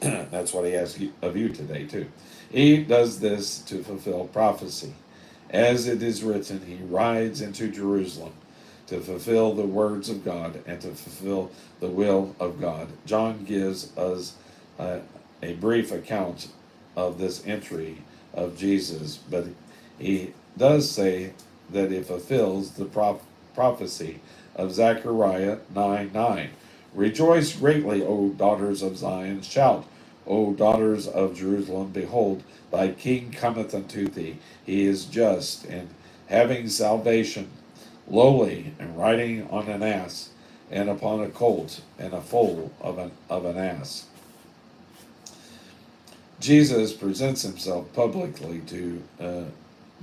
That's what he asks of you today, too. He does this to fulfill prophecy. As it is written, he rides into Jerusalem to fulfill the words of God and to fulfill the will of God. John gives us a, a brief account of this entry of Jesus, but he does say that it fulfills the prophecy of Zechariah 9:9. Rejoice greatly, O daughters of Zion. Shout, O daughters of Jerusalem. Behold, thy king cometh unto thee. He is just and having salvation, lowly and riding on an ass, and upon a colt and a foal of an ass. Jesus presents himself publicly to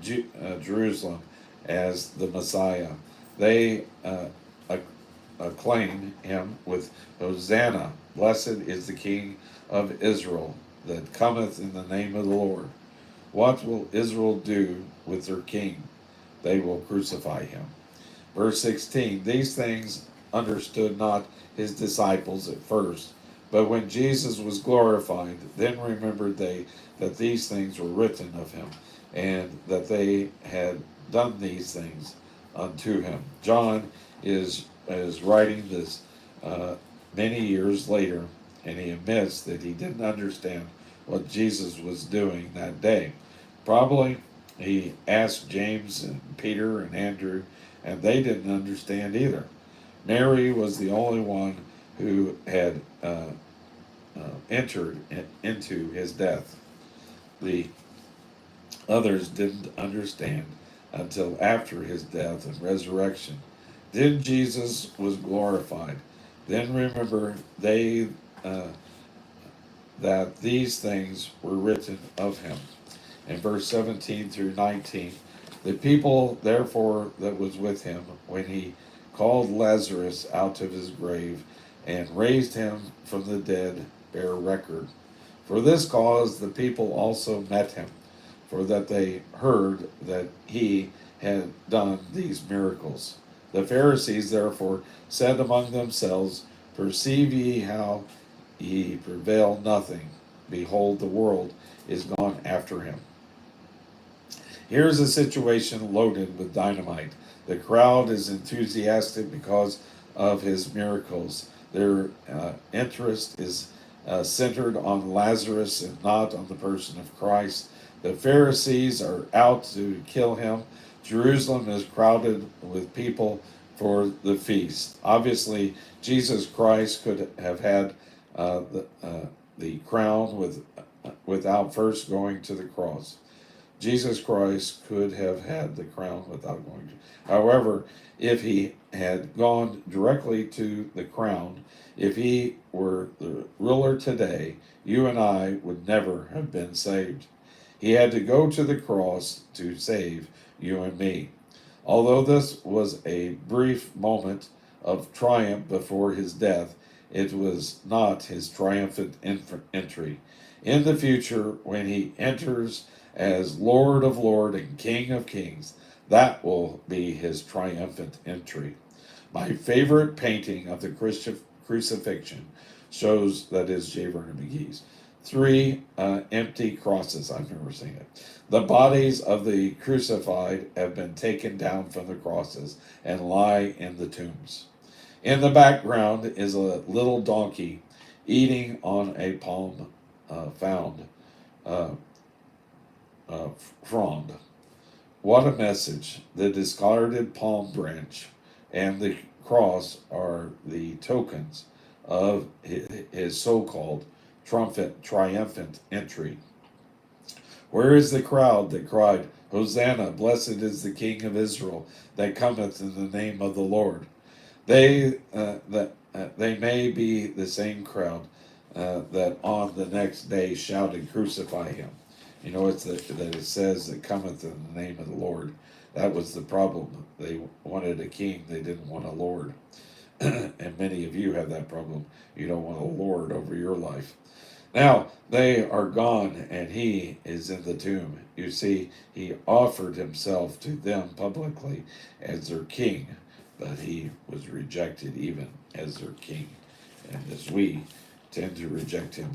Jerusalem as the Messiah. They acclaim him with Hosanna, blessed is the King of Israel that cometh in the name of the Lord. What will Israel do with their king? They will crucify him. Verse 16, these things understood not his disciples at first, but when Jesus was glorified, then remembered they that these things were written of him, and that they had done these things unto him. John is writing this many years later, and he admits that he didn't understand what Jesus was doing that day. Probably he asked James and Peter and Andrew, and they didn't understand either. Mary was the only one who had entered into his death. The others didn't understand until after his death and resurrection. Then Jesus was glorified. Then remember they that these things were written of him. In verse 17 through 19, the people therefore that was with him when he called Lazarus out of his grave and raised him from the dead bear record. For this cause the people also met him, for that they heard that he had done these miracles. The Pharisees therefore said among themselves, perceive ye how ye prevail nothing? Behold, the world is gone after him. Here's a situation loaded with dynamite. The crowd is enthusiastic because of his miracles. Their interest is centered on Lazarus and not on the person of Christ. The Pharisees are out to kill him. Jerusalem is crowded with people for the feast. Obviously, Jesus Christ could have had the crown without first going to the cross. Jesus Christ could have had the crown without going to. However, if he had gone directly to the crown, if he were the ruler today, you and I would never have been saved. He had to go to the cross to save you and me. Although this was a brief moment of triumph before his death, it was not his triumphant entry. In the future, when he enters as Lord of Lords and King of Kings, that will be his triumphant entry. My favorite painting of the crucifixion shows that is J. Vernon McGee's. Three empty crosses. I've never seen it. The bodies of the crucified have been taken down from the crosses and lie in the tombs. In the background is a little donkey eating on a palm uh, frond. What a message. The discarded palm branch and the cross are the tokens of his so called triumphant entry. Where is the crowd that cried, Hosanna, blessed is the King of Israel that cometh in the name of the Lord? They may be the same crowd that on the next day shouted, Crucify him. You know, it's that it says that cometh in the name of the Lord. That was the problem. They wanted a king, they didn't want a Lord. And many of you have that problem. You don't want a Lord over your life. Now they are gone, and he is in the tomb. You see, he offered himself to them publicly as their king, but he was rejected even as their king. And as we tend to reject him